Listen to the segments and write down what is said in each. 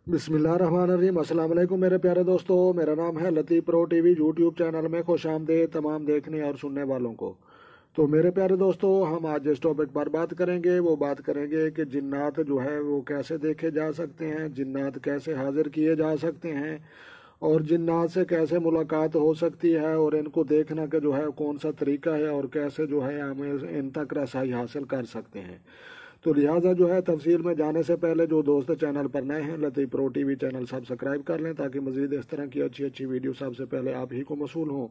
बिस्मिल्लाहिर्रहमानिर्रहीम। अस्सलाम वालेकुम मेरे प्यारे दोस्तों, मेरा नाम है लतीफ़ प्रो टीवी। यूट्यूब चैनल में खुश आमदीद तमाम देखने और सुनने वालों को। तो मेरे प्यारे दोस्तों, हम आज जिस टॉपिक पर बात करेंगे वो बात करेंगे कि जिन्नात जो है वो कैसे देखे जा सकते हैं, जिन्नात कैसे हाजिर किए जा सकते हैं और जिन्नात से कैसे मुलाकात हो सकती है और इनको देखने का जो है कौन सा तरीका है और कैसे जो है हम इन तक रसाई हासिल कर सकते हैं। तो लिहाजा जो है तफसील में जाने से पहले जो दोस्त चैनल पर नए हैं, लतीफ़ प्रो टीवी चैनल सब्सक्राइब कर लें ताकि मज़ीद इस तरह की अच्छी अच्छी वीडियो सबसे पहले आप ही को मौसूल हों।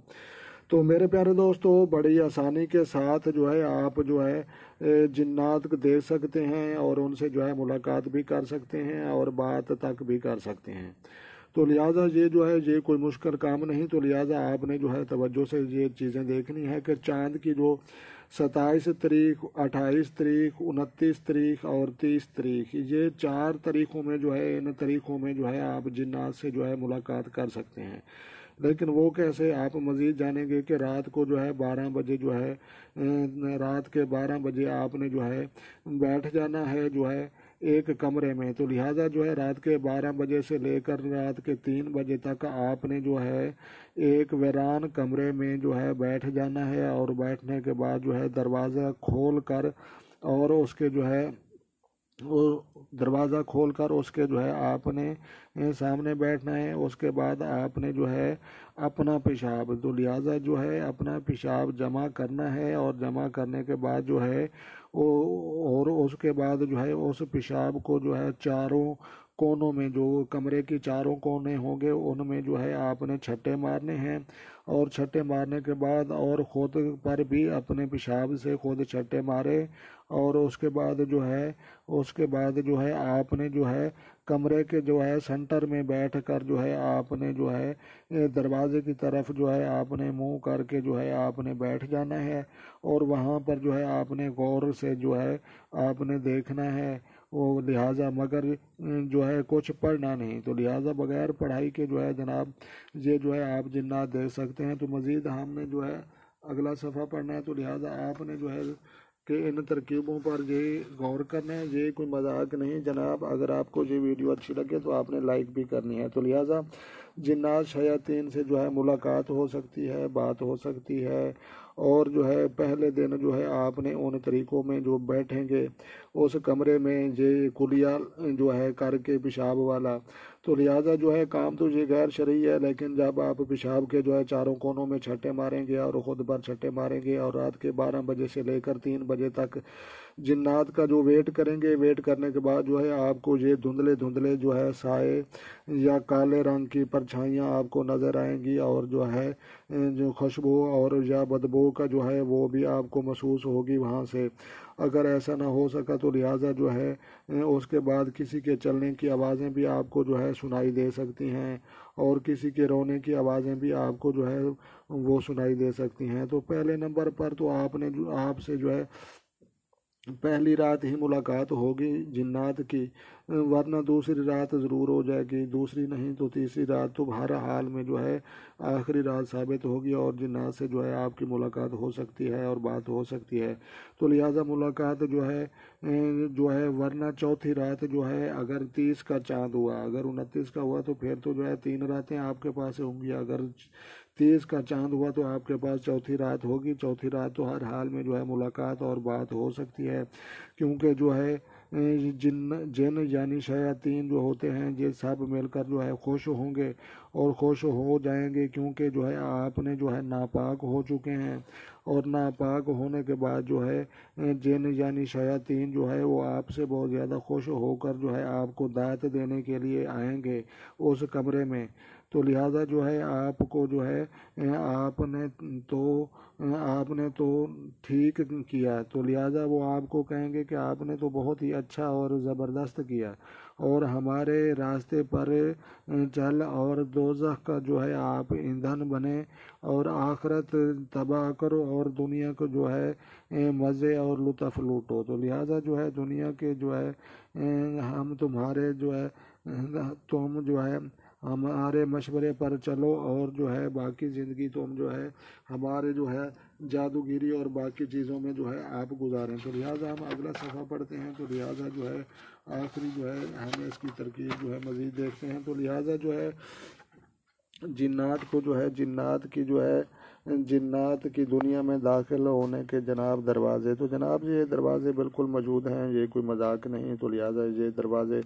तो मेरे प्यारे दोस्तों, बड़ी आसानी के साथ जो है आप जो है जिन्नात को देख सकते हैं और उनसे जो है मुलाकात भी कर सकते हैं और बात तक भी कर सकते हैं। तो लिहाजा ये जो है ये कोई मुश्किल काम नहीं। तो लिहाजा आपने जो है तवज्जो से ये चीज़ें देखनी है कि चांद की जो 27 तारीख, 28 तारीख, 29 तारीख और 30 तारीख, ये 4 तारीखों में जो है इन तारीखों में जो है आप जिन्नात से जो है मुलाकात कर सकते हैं। लेकिन वो कैसे, आप मज़ीद जानेंगे कि रात को जो है 12 बजे जो है रात के 12 बजे आपने जो है बैठ जाना है जो है एक कमरे में। तो लिहाजा जो है रात के 12 बजे से लेकर रात के 3 बजे तक आपने जो है एक वीरान कमरे में जो है बैठ जाना है और बैठने के बाद जो है दरवाज़ा खोल कर और उसके जो है वो दरवाज़ा खोलकर उसके जो है आपने सामने बैठना है। उसके बाद आपने जो है अपना पेशाब, तो लिहाजा जो है अपना पेशाब जमा करना है और जमा करने के बाद जो है वो और उसके बाद जो है उस पेशाब को जो है चारों कोनों में, जो कमरे की चारों कोने होंगे उनमें जो है आपने छट्टे मारने हैं और छट्टे मारने के बाद और खुद पर भी अपने पेशाब से खुद छट्टे मारे और उसके बाद जो है आपने जो है कमरे के जो है सेंटर में बैठकर जो है आपने जो है दरवाजे की तरफ जो है आपने मुंह करके जो है आपने बैठ जाना है और वहाँ पर जो है आपने गौर से जो है आपने देखना है वो। लिहाजा मगर जो है कुछ पढ़ना नहीं। तो लिहाजा बगैर पढ़ाई के जो है जनाब ये जो है आप जिन्नात देख सकते हैं। तो मज़ीद हमने जो है अगला सफ़ा पढ़ना है। तो लिहाजा आपने जो है कि इन तरकीबों पर ये गौर करना है, ये कोई मजाक नहीं जनाब। अगर आपको ये वीडियो अच्छी लगे तो आपने लाइक भी करनी है। तो लिहाजा जिन्नात शयातीन से जो है मुलाकात हो सकती है, बात हो सकती है और जो है पहले दिन जो है आपने उन तरीक़ों में जो बैठेंगे उस कमरे में ये कुलिया जो है करके पेशाब वाला। तो लिहाजा जो है काम तो ये गैर शरई है, लेकिन जब आप पेशाब के जो है चारों कोनों में छट्टे मारेंगे और ख़ुद पर छट्टे मारेंगे और रात के 12 बजे से लेकर 3 बजे तक जिन्नात का जो वेट करेंगे, वेट करने के बाद जो है आपको ये धुंधले धुंधले जो है साए या काले रंग की परछाइयाँ आपको नज़र आएंगी और जो है जो खुशबू और या बदबू का जो है वो भी आपको महसूस होगी वहाँ से। अगर ऐसा ना हो सका तो लिहाजा जो है उसके बाद किसी के चलने की आवाज़ें भी आपको जो है सुनाई दे सकती हैं और किसी के रोने की आवाज़ें भी आपको जो है वो सुनाई दे सकती हैं। तो पहले नंबर पर तो आपने जो आपसे जो है पहली रात ही मुलाकात होगी जिन्नात की, वरना दूसरी रात ज़रूर हो जाएगी, दूसरी नहीं तो तीसरी रात तो हर हाल में जो है आखिरी रात साबित होगी और जिन्नात से जो है आपकी मुलाकात हो सकती है और बात हो सकती है। तो लिहाजा मुलाकात जो है वरना चौथी रात जो है अगर 30 का चाँद हुआ, अगर 29 का हुआ तो फिर तो जो है 3 रातें आपके पास होंगी। अगर 30 का चाँद हुआ तो आपके पास चौथी रात होगी। चौथी रात तो हर हाल में जो है मुलाकात और बात हो सकती है, क्योंकि जो है जिन यानी शयातीन जो होते हैं ये सब मिलकर जो है खुश होंगे और खुश हो जाएंगे, क्योंकि जो है आपने जो है नापाक हो चुके हैं और नापाक होने के बाद जो है जिन यानी शयातीन जो है वो आपसे बहुत ज़्यादा खुश होकर जो है आपको दात देने के लिए आएंगे उस कमरे में। तो लिहाजा जो है आपको जो है आपने तो ठीक किया। तो लिहाजा वो आपको कहेंगे कि आपने तो बहुत ही अच्छा और ज़बरदस्त किया और हमारे रास्ते पर चल और दोज़ख का जो है आप ईंधन बने और आखिरत तबाह करो और दुनिया को जो है मज़े और लुत्फ़ लूटो। तो लिहाजा जो है दुनिया के जो है हम तुम्हारे जो है तुम जो है हमारे मशवरे पर चलो, और जो है बाकी ज़िंदगी तुम जो है हमारे जो है जादूगिरी और बाकी चीज़ों में जो है आप गुजारें। तो लिहाजा हम अगला सफ़ा पढ़ते हैं। तो लिहाजा जो है आखिरी जो है हमें इसकी तरकीब जो है मज़ीद देखते हैं। तो लिहाजा जो है जिन्नात को जो है जिन्नात की दुनिया में दाखिल होने के जनाब दरवाज़े, तो जनाब ये दरवाज़े बिल्कुल मौजूद हैं, ये कोई मजाक नहीं। तो लिहाजा ये दरवाज़े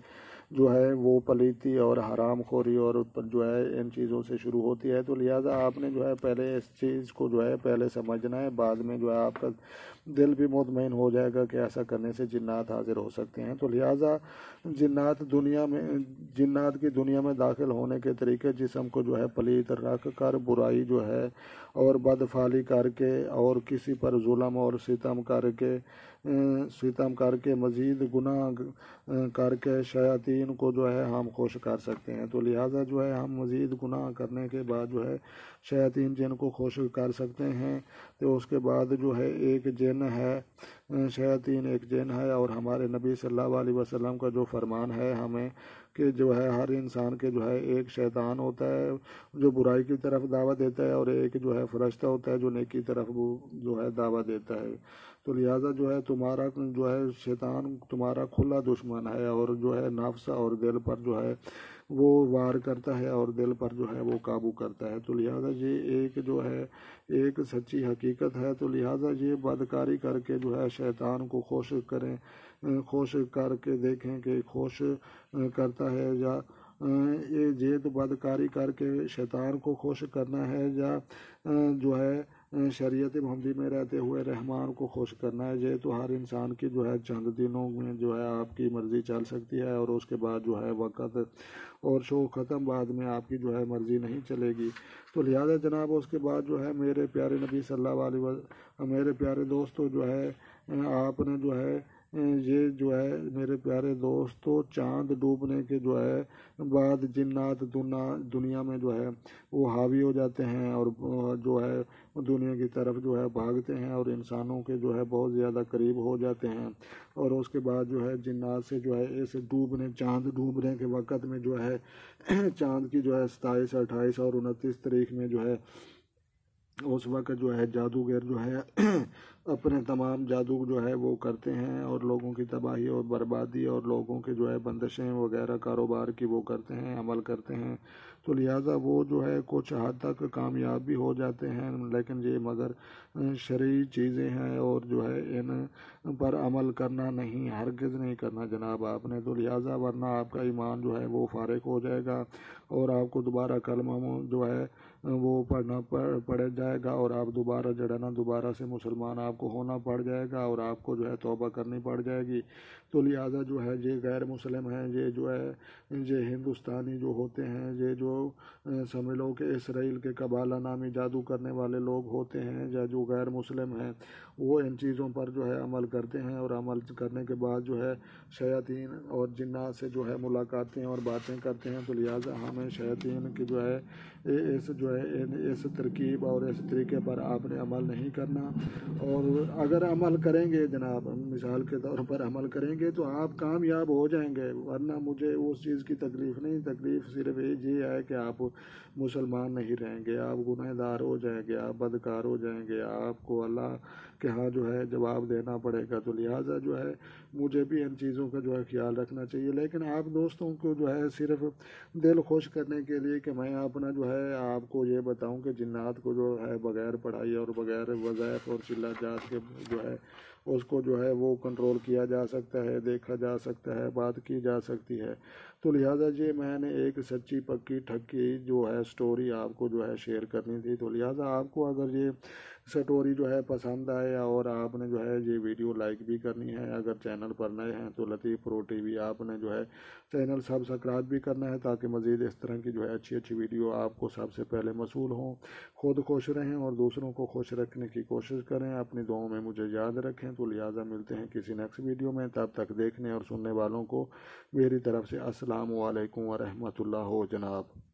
जो है वो पलीती और हराम खोरी और ऊपर जो है इन चीज़ों से शुरू होती है। तो लिहाजा आपने जो है पहले इस चीज़ को जो है पहले समझना है, बाद में जो है आपका दिल भी मुतमईन हो जाएगा कि ऐसा करने से जिन्नात हाजिर हो सकते हैं। तो लिहाजा जिन्नात की दुनिया में दाखिल होने के तरीके, जिस्म को जो है पलीत रख कर, बुराई जो है और बदफाली करके और किसी पर जुल्म और सितम करके मज़ीद गुनाह करके शयातीन को जो है हम खुश कर सकते हैं। तो लिहाजा जो है हम मज़ीद गुनाह करने के बाद जो है शयातीन जिन को खुश कर सकते हैं। तो उसके बाद जो है एक जिन है, शयातीन एक जिन है, और हमारे नबी सल्लल्लाहु अलैहि वसल्लम का जो फरमान है हमें कि जो है हर इंसान के जो है एक शैतान होता है जो बुराई की तरफ दावत देता है, और एक जो है फरिश्ता होता है जो नेकी की तरफ वो जो है दावत देता है। तो लिहाजा जो है तुम्हारा जो है शैतान तुम्हारा खुला दुश्मन है, और जो है नफ्स और दिल पर जो है वो वार करता है और दिल पर जो है वो काबू करता है। तो लिहाजा ये एक जो है एक सच्ची हकीकत है। तो लिहाजा ये बदकारी करके जो है शैतान को खुश करके देखें कि खुश करता है, या ये तो बदकारी करके शैतान को खुश करना है, या जो है शरीयत मोहम्मदी में रहते हुए रहमान को खुश करना है। ये तो हर इंसान की जो है चंद दिनों में जो है आपकी मर्ज़ी चल सकती है, और उसके बाद जो है वक़्त और शो ख़त्म, बाद में आपकी जो है मर्ज़ी नहीं चलेगी। तो लिहाजा जनाब उसके बाद जो है मेरे प्यारे नबी सल्लल्लाहु अलैहि वसल्लम, मेरे प्यारे दोस्तों जो है आपने जो है ये जो है मेरे प्यारे दोस्तों चांद डूबने के जो है बाद जिन्नात दुनिया में जो है वो हावी हो जाते हैं, और जो है दुनिया की तरफ जो है भागते हैं, और इंसानों के जो है बहुत ज़्यादा करीब हो जाते हैं। और उसके बाद जो है जिन्नात से जो है इस चांद डूबने के वक़्त में जो है चांद की जो है 27, 28 और 29 तारीख में जो है उस वक्त जो है जादूगर जो है अपने तमाम जादू जो है वो करते हैं, और लोगों की तबाही और बर्बादी और लोगों के जो है बंदिशें वगैरह कारोबार की वो करते हैं, अमल करते हैं। तो लिहाजा वो जो है कुछ हद तक कामयाब भी हो जाते हैं, लेकिन ये मगर शरई चीज़ें हैं, और जो है इन पर अमल करना नहीं, हरगिज़ नहीं करना जनाब आपने। तो लिहाजा वरना आपका ईमान जो है वो फारिग हो जाएगा, और आपको दोबारा कलमा जो है वो पढ़ना पड़ जाएगा, और आप दोबारा जो है ना दोबारा से मुसलमान आपको होना पड़ जाएगा, और आपको जो है तौबा करनी पड़ जाएगी। तो लिहाजा जो है ये गैर मुस्लिम हैं, ये जो है ये हिंदुस्तानी जो होते हैं, ये जो समझ लो कि इसराइल के कबाला नामी जादू करने वाले लोग होते हैं, या जो गैर मुस्लिम हैं, वो इन चीज़ों पर जो है अमल करते हैं, और अमल करने के बाद जो है शयातीन और जिन्नात से जो है मुलाकातें और बातें करते हैं। तो लिहाजा हमें शयातीन की जो है इस तरकीब और इस तरीके पर आपने अमल नहीं करना, और अगर अमल करेंगे जनाब, मिसाल के तौर पर अमल करेंगे तो आप कामयाब हो जाएंगे, वरना मुझे उस चीज़ की तकलीफ़ नहीं, तकलीफ़ सिर्फ ये है कि आप मुसलमान नहीं रहेंगे, आप गुनहगार हो जाएंगे, आप बदकार हो जाएंगे, आपको अल्लाह के यहाँ जो है जवाब देना पड़ेगा। तो लिहाजा जो है मुझे भी इन चीज़ों का जो है ख्याल रखना चाहिए। लेकिन आप दोस्तों को जो है सिर्फ दिल खुश करने के लिए कि मैं अपना जो है आपको ये बताऊं कि जिन्नात को जो है बगैर पढ़ाई और बगैर वज़ाइफ और चिल्ला जात के जो है उसको जो है वो कंट्रोल किया जा सकता है, देखा जा सकता है, बात की जा सकती है। तो लिहाजा ये मैंने एक सच्ची पक्की ठक्की जो है स्टोरी आपको जो है शेयर करनी थी। तो लिहाजा आपको अगर ये स्टोरी जो है पसंद आए, और आपने जो है ये वीडियो लाइक भी करनी है, अगर चैनल पर नए हैं तो लतीफ़ प्रो टीवी आपने जो है चैनल सब्सक्राइब भी करना है, ताकि मज़ीद इस तरह की जो है अच्छी अच्छी वीडियो आपको सबसे पहले मसूल हों। खुद खुश रहें और दूसरों को खुश रखने की कोशिश करें, अपनी दुआओं में मुझे याद रखें। तो लिहाजा मिलते हैं किसी नेक्स्ट वीडियो में, तब तक देखने और सुनने वालों को मेरी तरफ से अस्सलामु अलैकुम व रहमतुल्लाह हो जनाब।